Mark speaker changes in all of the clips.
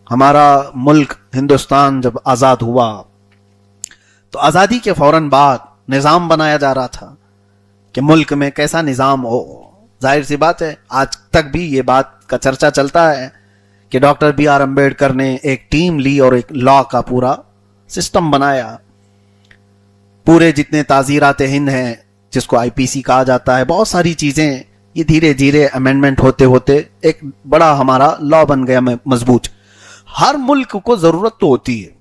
Speaker 1: ہمارا ملک ہندوستان جب آزاد ہوا تو آزادی کے فوراً بعد نظام بنایا جا رہا تھا کہ ملک میں کیسا نظام ہو. ظاہر سی بات ہے آج تک بھی یہ بات کا چرچا چلتا ہے کہ ڈاکٹر بی آر امبیڈکر نے ایک ٹیم لی اور ایک لا کا پورا سسٹم بنایا. پورے جتنے تعزیرات ہند ہیں جس کو آئی پی سی کہا جاتا ہے، بہت ساری چیزیں یہ دھیرے دھیرے امینڈمنٹ ہوتے ہوتے ایک بڑا ہمارا لا بن گیا مضبوط. ہر ملک کو ضرورت تو ہوتی ہے.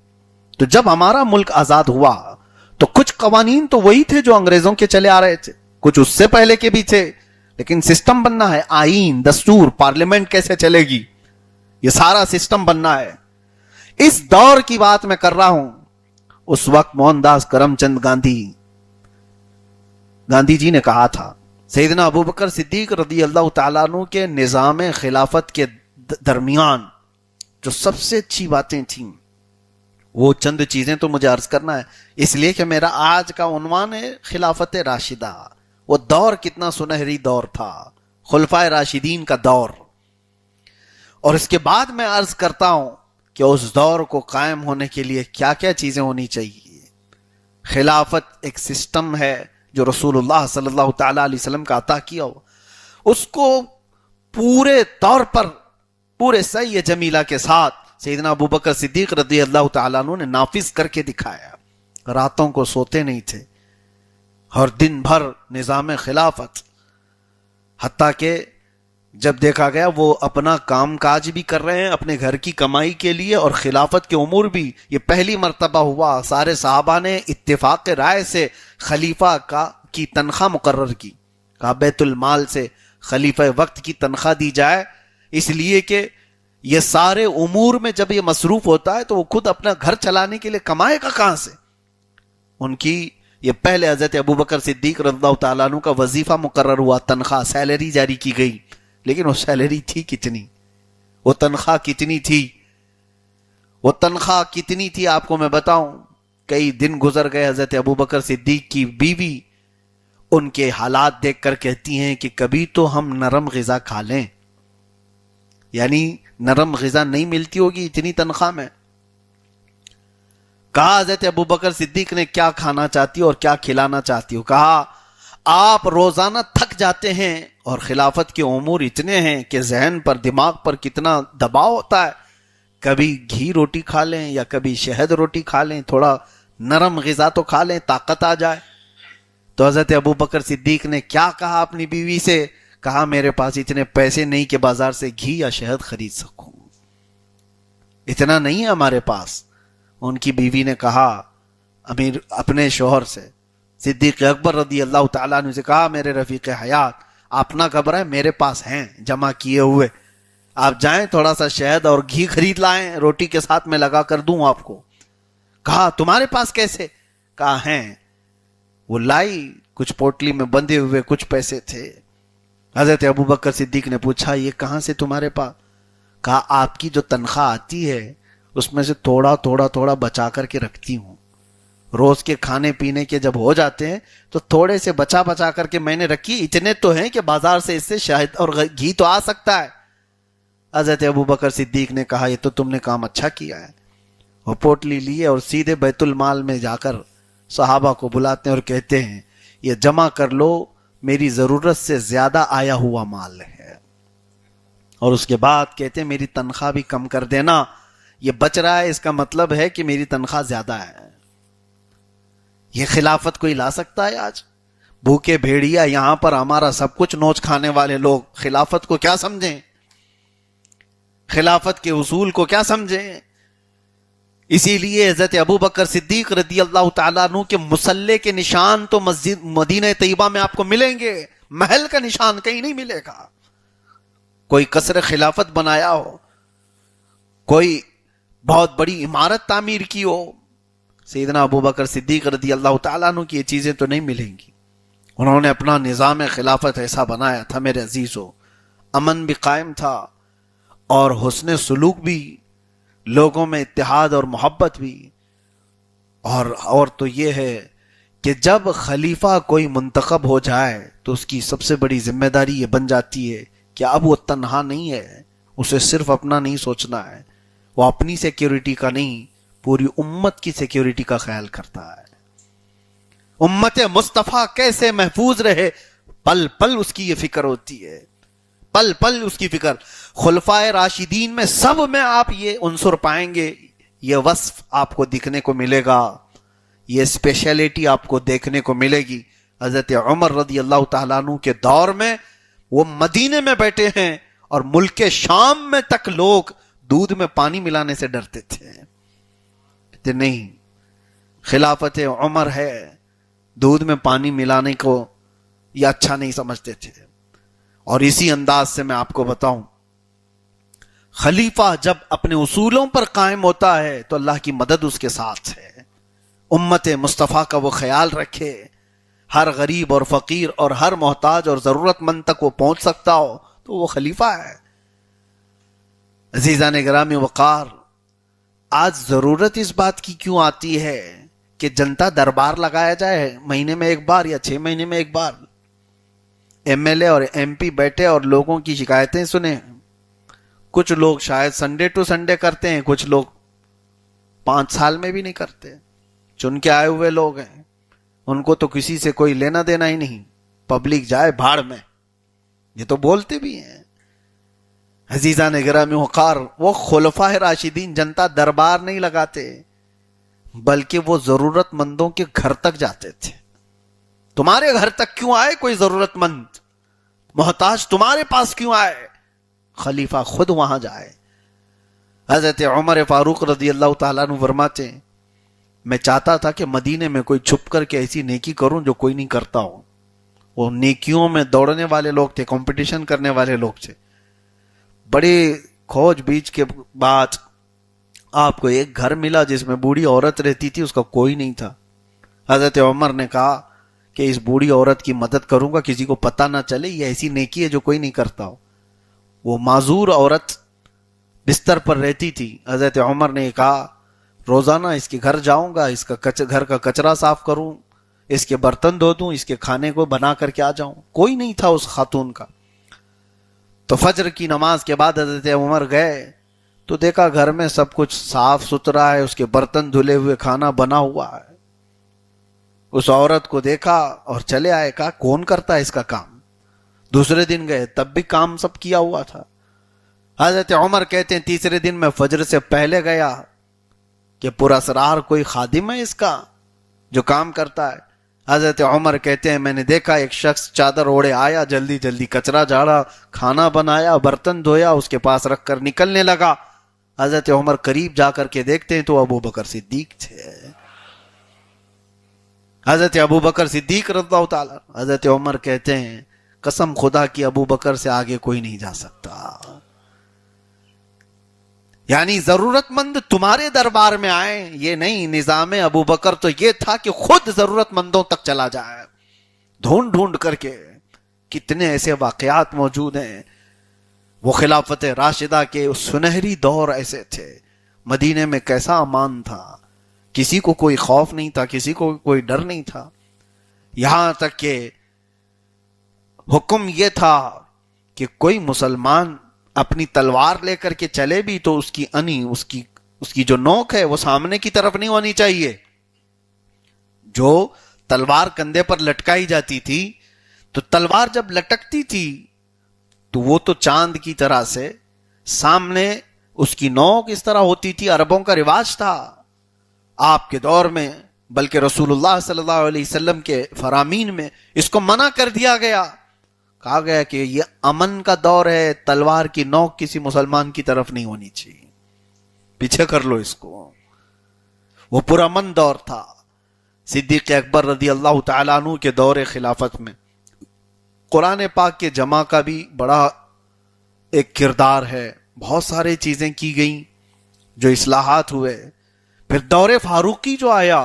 Speaker 1: تو جب ہمارا ملک آزاد ہوا تو کچھ قوانین تو وہی تھے جو انگریزوں کے چلے آ رہے تھے، کچھ اس سے پہلے کے بھی تھے، لیکن سسٹم بننا ہے. آئین، دستور، پارلیمنٹ کیسے چلے گی، یہ سارا سسٹم بننا ہے. اس دور کی بات میں کر رہا ہوں. اس وقت موہن داس کرم چند گاندھی جی نے کہا تھا سیدنا ابوبکر صدیق رضی اللہ تعالیٰ عنہ کے نظام خلافت کے درمیان جو سب سے اچھی باتیں تھیں وہ چند چیزیں تو مجھے عرض کرنا ہے، اس لیے کہ میرا آج کا عنوان ہے خلافت راشدہ. وہ دور کتنا سنہری دور تھا، خلفائے راشدین کا دور. اور اس کے بعد میں عرض کرتا ہوں کہ اس دور کو قائم ہونے کے لیے کیا کیا چیزیں ہونی چاہیے. خلافت ایک سسٹم ہے جو رسول اللہ صلی اللہ تعالیٰ علیہ وسلم کا عطا کیا ہو، اس کو پورے طور پر پورے صحیح جمیلہ کے ساتھ سیدنا ابوبکر صدیق رضی اللہ تعالیٰ عنہ نے نافذ کر کے دکھایا. راتوں کو سوتے نہیں تھے، ہر دن بھر نظام خلافت، حتیٰ کہ جب دیکھا گیا وہ اپنا کام کاج بھی کر رہے ہیں اپنے گھر کی کمائی کے لیے اور خلافت کے امور بھی. یہ پہلی مرتبہ ہوا سارے صحابہ نے اتفاق رائے سے خلیفہ کی تنخواہ مقرر کی، کہا بیت المال سے خلیفہ وقت کی تنخواہ دی جائے، اس لیے کہ یہ سارے امور میں جب یہ مصروف ہوتا ہے تو وہ خود اپنا گھر چلانے کے لیے کمائے گا کہاں سے. ان کی یہ پہلے حضرت ابوبکر صدیق رضی اللہ تعالیٰ عنہ کا وظیفہ مقرر ہوا، تنخواہ سیلری جاری کی گئی. لیکن وہ سیلری تھی کتنی، وہ تنخواہ کتنی تھی، وہ تنخواہ کتنی تھی آپ کو میں بتاؤں. کئی دن گزر گئے، حضرت ابوبکر صدیق کی بیوی ان کے حالات دیکھ کر کہتی ہیں کہ کبھی تو ہم نرم غذا کھا لیں، یعنی نرم غذا نہیں ملتی ہوگی اتنی تنخواہ میں. کہا حضرت ابوبکر صدیق نے کیا کھانا چاہتی ہو اور کیا کھلانا چاہتی ہو. کہا آپ روزانہ تھک جاتے ہیں اور خلافت کے امور اتنے ہیں کہ ذہن پر دماغ پر کتنا دباؤ ہوتا ہے، کبھی گھی روٹی کھا لیں یا کبھی شہد روٹی کھا لیں، تھوڑا نرم غذا تو کھا لیں طاقت آ جائے. تو حضرت ابوبکر صدیق نے کیا کہا اپنی بیوی سے، کہا میرے پاس اتنے پیسے نہیں کہ بازار سے گھی یا شہد خرید سکوں، اتنا نہیں ہے ہمارے پاس. ان کی بیوی نے کہا امیر اپنے شوہر سے صدیق اکبر رضی اللہ تعالیٰ عنہ سے، کہا میرے رفیق حیات آپ نہ گھبرائیں، میرے پاس ہیں جمع کیے ہوئے، آپ جائیں تھوڑا سا شہد اور گھی خرید لائیں، روٹی کے ساتھ میں لگا کر دوں آپ کو. کہا تمہارے پاس کیسے، کہا ہیں. وہ لائی، کچھ پوٹلی میں بندھے ہوئے کچھ پیسے تھے. حضرت ابوبکر صدیق نے پوچھا یہ کہاں سے تمہارے پاس، کہا آپ کی جو تنخواہ آتی ہے اس میں سے تھوڑا تھوڑا تھوڑا بچا کر کے رکھتی ہوں، روز کے کھانے پینے کے جب ہو جاتے ہیں تو تھوڑے سے بچا بچا کر کے میں نے رکھی، اتنے تو ہیں کہ بازار سے اس سے شہد اور گھی تو آ سکتا ہے. حضرت ابوبکر صدیق نے کہا یہ تو تم نے کام اچھا کیا ہے. وہ پوٹلی لیے اور سیدھے بیت المال میں جا کر صحابہ کو بلاتے ہیں اور کہتے ہیں یہ جمع کر لو، میری ضرورت سے زیادہ آیا ہوا مال ہے. اور اس کے بعد کہتے ہیں میری تنخواہ بھی کم کر دینا، یہ بچ رہا ہے اس کا مطلب ہے کہ میری تنخواہ زیادہ ہے. یہ خلافت کوئی لا سکتا ہے آج؟ بھوکے بھیڑیا یہاں پر ہمارا سب کچھ نوچ کھانے والے لوگ خلافت کو کیا سمجھیں، خلافت کے اصول کو کیا سمجھیں. اسی لیے حضرت ابوبکر صدیق رضی اللہ تعالیٰ عنہ کے مسلح کے نشان تو مسجد مدینہ طیبہ میں آپ کو ملیں گے، محل کا نشان کہیں نہیں ملے گا. کوئی قصر خلافت بنایا ہو، کوئی بہت بڑی عمارت تعمیر کی ہو، سیدنا ابوبکر صدیق رضی اللہ تعالیٰ عنہ کی یہ چیزیں تو نہیں ملیں گی. انہوں نے اپنا نظام خلافت ایسا بنایا تھا میرے عزیزو، امن بھی قائم تھا اور حسن سلوک بھی، لوگوں میں اتحاد اور محبت بھی. اور تو یہ ہے کہ جب خلیفہ کوئی منتخب ہو جائے تو اس کی سب سے بڑی ذمہ داری یہ بن جاتی ہے کہ اب وہ تنہا نہیں ہے، اسے صرف اپنا نہیں سوچنا ہے، وہ اپنی سیکیورٹی کا نہیں، پوری امت کی سیکیورٹی کا خیال کرتا ہے. امت مصطفیٰ کیسے محفوظ رہے، پل پل اس کی یہ فکر ہوتی ہے، پل پل اس کی فکر. خلفائے راشدین میں سب میں آپ یہ عنصر پائیں گے، یہ وصف آپ کو دکھنے کو ملے گا، یہ اسپیشلٹی آپ کو دیکھنے کو ملے گی. حضرت عمر رضی اللہ تعالیٰ عنہ کے دور میں وہ مدینے میں بیٹھے ہیں اور ملک شام میں تک لوگ دودھ میں پانی ملانے سے ڈرتے تھے. کہتے نہیں، خلافت عمر ہے، دودھ میں پانی ملانے کو یہ اچھا نہیں سمجھتے تھے. اور اسی انداز سے میں آپ کو بتاؤں، خلیفہ جب اپنے اصولوں پر قائم ہوتا ہے تو اللہ کی مدد اس کے ساتھ ہے. امت مصطفیٰ کا وہ خیال رکھے، ہر غریب اور فقیر اور ہر محتاج اور ضرورت مند تک وہ پہنچ سکتا ہو تو وہ خلیفہ ہے. عزیزان گرامی وقار، آج ضرورت اس بات کی کیوں آتی ہے کہ جنتا دربار لگایا جائے مہینے میں ایک بار یا 6 مہینے میں ایک بار؟ ایم ایل اے اور ایم پی بیٹھے اور لوگوں کی شکایتیں سنیں. کچھ لوگ شاید سنڈے ٹو سنڈے کرتے ہیں، کچھ لوگ 5 سال میں بھی نہیں کرتے. چن کے آئے ہوئے لوگ ہیں، ان کو تو کسی سے کوئی لینا دینا ہی نہیں، پبلک جائے بھاڑ میں، یہ تو بولتے بھی ہیں. عزیزان گرامی وقار، وہ خلفائے راشدین جنتا دربار نہیں لگاتے بلکہ وہ ضرورت مندوں کے گھر تک جاتے تھے. تمہارے گھر تک کیوں آئے کوئی ضرورت مند محتاج، تمہارے پاس کیوں آئے؟ خلیفہ خود وہاں جائے. حضرت عمر فاروق رضی اللہ تعالیٰ عنہ فرماتے ہیں، میں چاہتا تھا کہ مدینے میں کوئی چھپ کر کے ایسی نیکی کروں جو کوئی نہیں کرتا ہو. وہ نیکیوں میں دوڑنے والے لوگ تھے، کمپٹیشن کرنے والے لوگ تھے. بڑے کھوج بیچ کے بعد آپ کو ایک گھر ملا جس میں بوڑھی عورت رہتی تھی، اس کا کوئی نہیں تھا. حضرت عمر نے کہا کہ اس بوڑھی عورت کی مدد کروں گا، کسی کو پتہ نہ چلے، یہ ایسی نیکی ہے جو کوئی نہیں کرتا ہو. وہ معذور عورت بستر پر رہتی تھی. حضرت عمر نے کہا روزانہ اس کے گھر جاؤں گا، اس کا گھر کا کچرا صاف کروں، اس کے برتن دھو دوں، اس کے کھانے کو بنا کر کے آ جاؤں. کوئی نہیں تھا اس خاتون کا. تو فجر کی نماز کے بعد حضرت عمر گئے تو دیکھا گھر میں سب کچھ صاف ستھرا ہے، اس کے برتن دھلے ہوئے، کھانا بنا ہوا ہے. اس عورت کو دیکھا اور چلے آئے. کہا کون کرتا ہے اس کا کام؟ دوسرے دن گئے تب بھی کام سب کیا ہوا تھا. حضرت عمر کہتے ہیں تیسرے دن میں فجر سے پہلے گیا کہ پراسرار کوئی خادم ہے اس کا جو کام کرتا ہے. حضرت عمر کہتے ہیں میں نے دیکھا ایک شخص چادر اوڑے آیا، جلدی جلدی کچرا جھاڑا، کھانا بنایا، برتن دھویا، اس کے پاس رکھ کر نکلنے لگا. حضرت عمر قریب جا کر کے دیکھتے ہیں تو ابو بکر صدیق تھے. حضرت ابو بکر صدیق رضی اللہ تعالی. حضرت عمر کہتے ہیں قسم خدا کی ابو بکر سے آگے کوئی نہیں جا سکتا. یعنی ضرورت مند تمہارے دربار میں آئے، یہ نہیں. نظام ابو بکر تو یہ تھا کہ خود ضرورت مندوں تک چلا جائے ڈھونڈ ڈھونڈ کر کے. کتنے ایسے واقعات موجود ہیں. وہ خلافت راشدہ کے سنہری دور ایسے تھے. مدینے میں کیسا امان تھا، کسی کو کوئی خوف نہیں تھا، کسی کو کوئی ڈر نہیں تھا. یہاں تک کہ حکم یہ تھا کہ کوئی مسلمان اپنی تلوار لے کر کے چلے بھی تو اس کی انی، اس کی جو نوک ہے وہ سامنے کی طرف نہیں ہونی چاہیے. جو تلوار کندھے پر لٹکائی جاتی تھی تو تلوار جب لٹکتی تھی تو وہ تو چاند کی طرح سے سامنے اس کی نوک اس طرح ہوتی تھی. عربوں کا رواج تھا آپ کے دور میں، بلکہ رسول اللہ صلی اللہ علیہ وسلم کے فرامین میں اس کو منع کر دیا گیا. کہا گیا کہ یہ امن کا دور ہے، تلوار کی نوک کسی مسلمان کی طرف نہیں ہونی چاہیے، پیچھے کر لو اس کو. وہ پرامن دور تھا. صدیق اکبر رضی اللہ تعالیٰ عنہ کے دور خلافت میں قرآن پاک کے جمع کا بھی بڑا ایک کردار ہے. بہت سارے چیزیں کی گئیں جو اصلاحات ہوئے. پھر دور فاروقی جو آیا،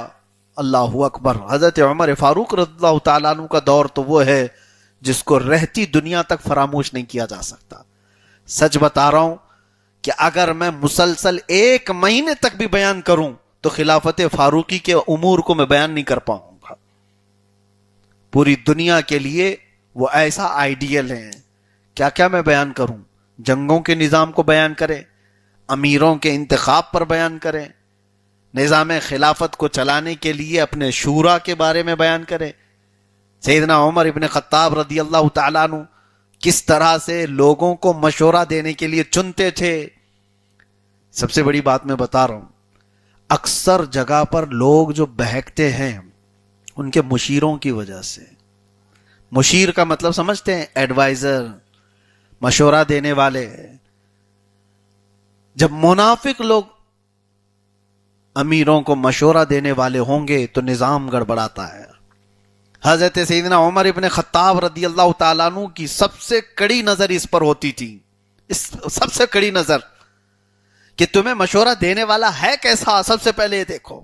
Speaker 1: اللہ اکبر. حضرت عمر فاروق رضی اللہ تعالیٰ عنہ کا دور تو وہ ہے جس کو رہتی دنیا تک فراموش نہیں کیا جا سکتا. سچ بتا رہا ہوں کہ اگر میں مسلسل 1 مہینے تک بھی بیان کروں تو خلافت فاروقی کے امور کو میں بیان نہیں کر پاؤں گا. پوری دنیا کے لیے وہ ایسا آئیڈیل ہے. کیا کیا میں بیان کروں؟ جنگوں کے نظام کو بیان کرے، امیروں کے انتخاب پر بیان کریں، نظام خلافت کو چلانے کے لیے اپنے شورا کے بارے میں بیان کریں۔ سیدنا عمر ابن خطاب رضی اللہ تعالیٰ عنہ کس طرح سے لوگوں کو مشورہ دینے کے لیے چنتے تھے۔ سب سے بڑی بات میں بتا رہا ہوں، اکثر جگہ پر لوگ جو بہکتے ہیں ان کے مشیروں کی وجہ سے۔ مشیر کا مطلب سمجھتے ہیں؟ ایڈوائزر، مشورہ دینے والے۔ جب منافق لوگ امیروں کو مشورہ دینے والے ہوں گے تو نظام گڑبڑاتا ہے۔ حضرت سیدنا عمر ابن خطاب رضی اللہ تعالیٰ عنہ کی سب سے کڑی نظر اس پر ہوتی تھی، سب سے کڑی نظر کہ تمہیں مشورہ دینے والا ہے کیسا، سب سے پہلے یہ دیکھو۔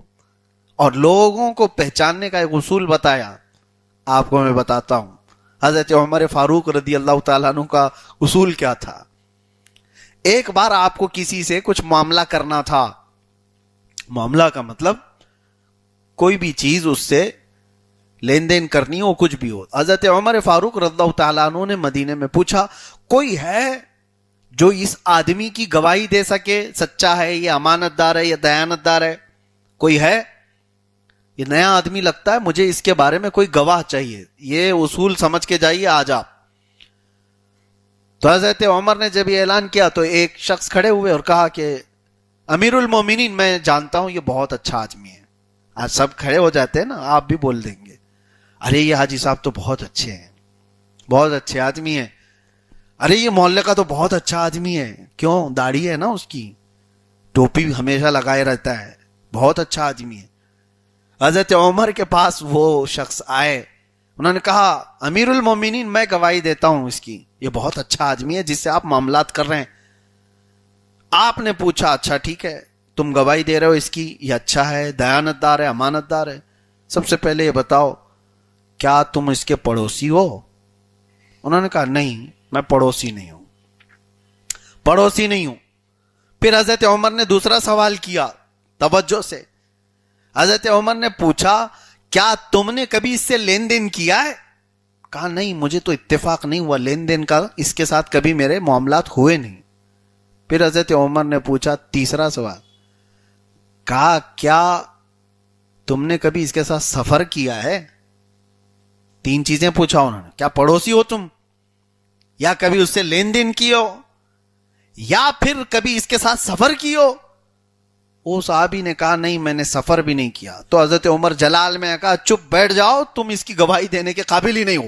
Speaker 1: اور لوگوں کو پہچاننے کا ایک اصول بتایا، آپ کو میں بتاتا ہوں۔ حضرت عمر فاروق رضی اللہ تعالیٰ عنہ کا اصول کیا تھا؟ ایک بار آپ کو کسی سے کچھ معاملہ کرنا تھا، معاملہ کا مطلب کوئی بھی چیز اس سے لین دین کرنی ہو، کچھ بھی ہو۔ حضرت عمر فاروق رضی اللہ تعالیٰ عنہ نے مدینے میں پوچھا، کوئی ہے جو اس آدمی کی گواہی دے سکے، سچا ہے، یہ امانت دار ہے، یہ دیانت دار ہے؟ کوئی ہے؟ یہ نیا آدمی لگتا ہے، مجھے اس کے بارے میں کوئی گواہ چاہیے، یہ اصول سمجھ کے جائیے آج آپ۔ تو حضرت عمر نے جب یہ اعلان کیا تو ایک شخص کھڑے ہوئے اور کہا کہ امیر المومنین، میں جانتا ہوں یہ بہت اچھا آدمی ہے۔ آج سب کھڑے ہو جاتے ہیں نا، آپ بھی بول دیں گے، ارے یہ حاجی صاحب تو بہت اچھے ہیں، بہت اچھے آدمی ہیں، ارے یہ محلے کا تو بہت اچھا آدمی ہے، کیوں؟ داڑھی ہے نا اس کی، ٹوپی ہمیشہ لگائے رہتا ہے، بہت اچھا آدمی ہے۔ حضرت عمر کے پاس وہ شخص آئے، انہوں نے کہا امیر المومنین، میں گواہی دیتا ہوں اس کی، یہ بہت اچھا آدمی ہے جس سے آپ معاملات کر رہے ہیں۔ آپ نے پوچھا اچھا ٹھیک ہے، تم گواہی دے رہے ہو اس کی، یہ اچھا ہے، دیانت دار ہے، امانت دار ہے، سب سے پہلے یہ بتاؤ کیا تم اس کے پڑوسی ہو؟ انہوں نے کہا نہیں، میں پڑوسی نہیں ہوں، پڑوسی نہیں ہوں۔ پھر حضرت عمر نے دوسرا سوال کیا توجہ سے۔ حضرت عمر نے پوچھا کیا تم نے کبھی اس سے لین دین کیا ہے؟ کہا نہیں، مجھے تو اتفاق نہیں ہوا لین دین کا، اس کے ساتھ کبھی میرے معاملات ہوئے نہیں۔ پھر حضرت عمر نے پوچھا تیسرا سوال، کہا کیا تم نے کبھی اس کے ساتھ سفر کیا ہے؟ تین چیزیں پوچھا انہوں نے، کیا پڑوسی ہو تم، یا کبھی اس سے لین دین کی ہو، یا پھر کبھی اس کے ساتھ سفر کی ہو؟ وہ صحابی نے کہا نہیں، میں نے سفر بھی نہیں کیا۔ تو حضرت عمر جلال میں کہا چپ بیٹھ جاؤ، تم اس کی گواہی دینے کے قابل ہی نہیں ہو،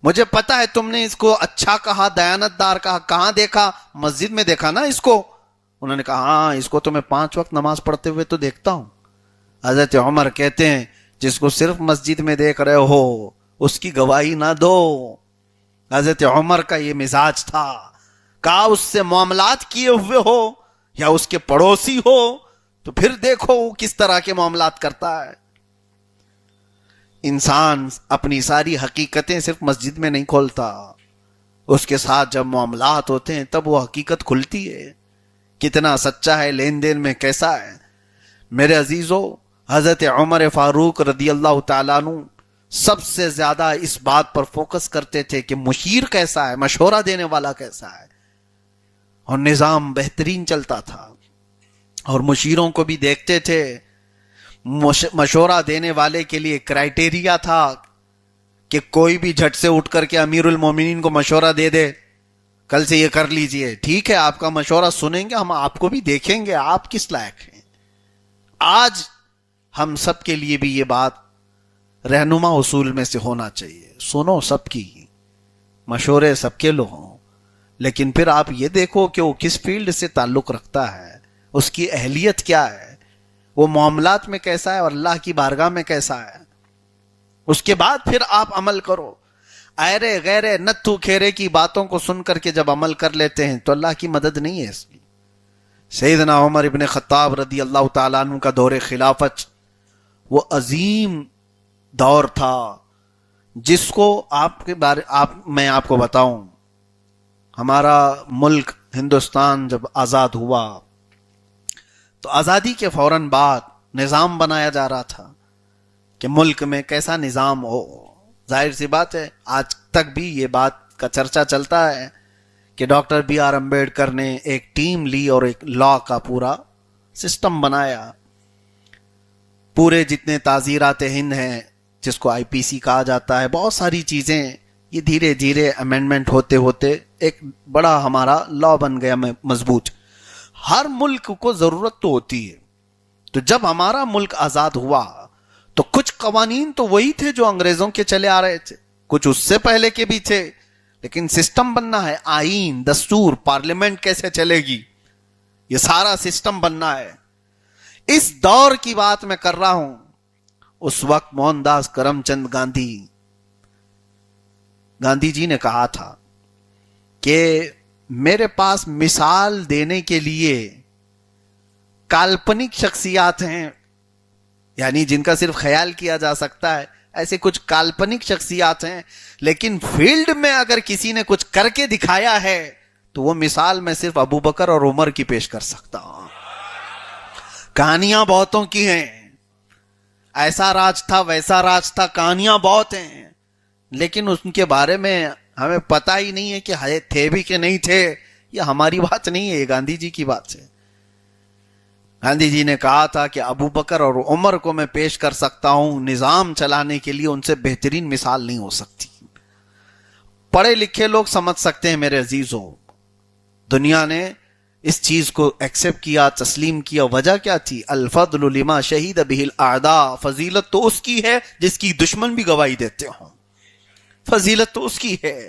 Speaker 1: مجھے پتا ہے تم نے اس کو اچھا کہا، دیانت دار کہا، کہاں دیکھا؟ مسجد میں دیکھا نا اس کو؟ انہوں نے کہا ہاں، اس کو تو میں 5 وقت نماز پڑھتے ہوئے تو دیکھتا ہوں۔ حضرت عمر کہتے ہیں جس کو صرف مسجد میں دیکھ رہے ہو اس کی گواہی نہ دو۔ حضرت عمر کا یہ مزاج تھا، کہا اس سے معاملات کیے ہوئے ہو یا اس کے پڑوسی ہو تو پھر دیکھو وہ کس طرح کے معاملات کرتا ہے۔ انسان اپنی ساری حقیقتیں صرف مسجد میں نہیں کھولتا، اس کے ساتھ جب معاملات ہوتے ہیں تب وہ حقیقت کھلتی ہے، کتنا سچا ہے، لین دین میں کیسا ہے۔ میرے عزیزو، حضرت عمر فاروق رضی اللہ تعالیٰ عنہ سب سے زیادہ اس بات پر فوکس کرتے تھے کہ مشیر کیسا ہے، مشورہ دینے والا کیسا ہے، اور نظام بہترین چلتا تھا۔ اور مشیروں کو بھی دیکھتے تھے، مشورہ دینے والے کے لیے کرائٹیریا تھا کہ کوئی بھی جھٹ سے اٹھ کر کے امیر المومنین کو مشورہ دے دے، کل سے یہ کر لیجئے، ٹھیک ہے آپ کا مشورہ سنیں گے، ہم آپ کو بھی دیکھیں گے آپ کس لائق ہیں۔ آج ہم سب کے لیے بھی یہ بات رہنما اصول میں سے ہونا چاہیے، سنو سب کی، مشورے سب کے لو ہوں، لیکن پھر آپ یہ دیکھو کہ وہ کس فیلڈ سے تعلق رکھتا ہے، اس کی اہلیت کیا ہے، وہ معاملات میں کیسا ہے اور اللہ کی بارگاہ میں کیسا ہے، اس کے بعد پھر آپ عمل کرو۔ ایرے غیرے نتھو کھیرے کی باتوں کو سن کر کے جب عمل کر لیتے ہیں تو اللہ کی مدد نہیں ہے اس کی۔ سیدنا عمر ابن خطاب رضی اللہ تعالیٰ عنہ کا دور خلافت وہ عظیم دور تھا جس کو میں آپ کو بتاؤں، ہمارا ملک ہندوستان جب آزاد ہوا تو آزادی کے فوراً بعد نظام بنایا جا رہا تھا کہ ملک میں کیسا نظام ہو۔ ظاہر سی بات ہے آج تک بھی یہ بات کا چرچا چلتا ہے کہ ڈاکٹر بی آر امبیڈکر نے ایک ٹیم لی اور ایک لا کا پورا سسٹم بنایا. پورے جتنے تعزیرات ہند ہیں جس کو آئی پی سی کہا جاتا ہے، بہت ساری چیزیں یہ دھیرے دھیرے امینڈمنٹ ہوتے ہوتے ایک بڑا ہمارا لا بن گیا مضبوط. ہر ملک کو ضرورت تو ہوتی ہے. تو جب ہمارا ملک آزاد ہوا تو کچھ قوانین تو وہی تھے جو انگریزوں کے چلے آ رہے تھے، کچھ اس سے پہلے کے بھی تھے، لیکن سسٹم بننا ہے. آئین، دستور، پارلیمنٹ کیسے چلے گی، یہ سارا سسٹم بننا ہے. اس دور کی بات میں کر رہا ہوں. اس وقت موہن داس کرم چند گاندھی جی نے کہا تھا کہ میرے پاس مثال دینے کے لیے کالپنک شخصیات ہیں، یعنی جن کا صرف خیال کیا جا سکتا ہے، ایسے کچھ کالپنک شخصیات ہیں، لیکن فیلڈ میں اگر کسی نے کچھ کر کے دکھایا ہے تو وہ مثال میں صرف ابو بکر اور عمر کی پیش کر سکتا ہوں. کہانیاں بہتوں کی ہیں، ایسا راج تھا ویسا راج تھا، کہانیاں بہت ہیں، لیکن ان کے بارے میں ہمیں پتہ ہی نہیں ہے کہ تھے بھی کہ نہیں تھے. یہ ہماری بات نہیں ہے، یہ گاندھی جی کی بات ہے. گاندھی جی نے کہا تھا کہ ابو بکر اور عمر کو میں پیش کر سکتا ہوں نظام چلانے کے لیے، ان سے بہترین مثال نہیں ہو سکتی. پڑھے لکھے لوگ سمجھ سکتے ہیں میرے عزیزوں. دنیا نے اس چیز کو ایکسپٹ کیا، تسلیم کیا. وجہ کیا تھی؟ الفضل لما شہید بہ الاعداء. فضیلت تو اس کی ہے جس کی دشمن بھی گواہی دیتے ہوں. فضیلت تو اس کی ہے.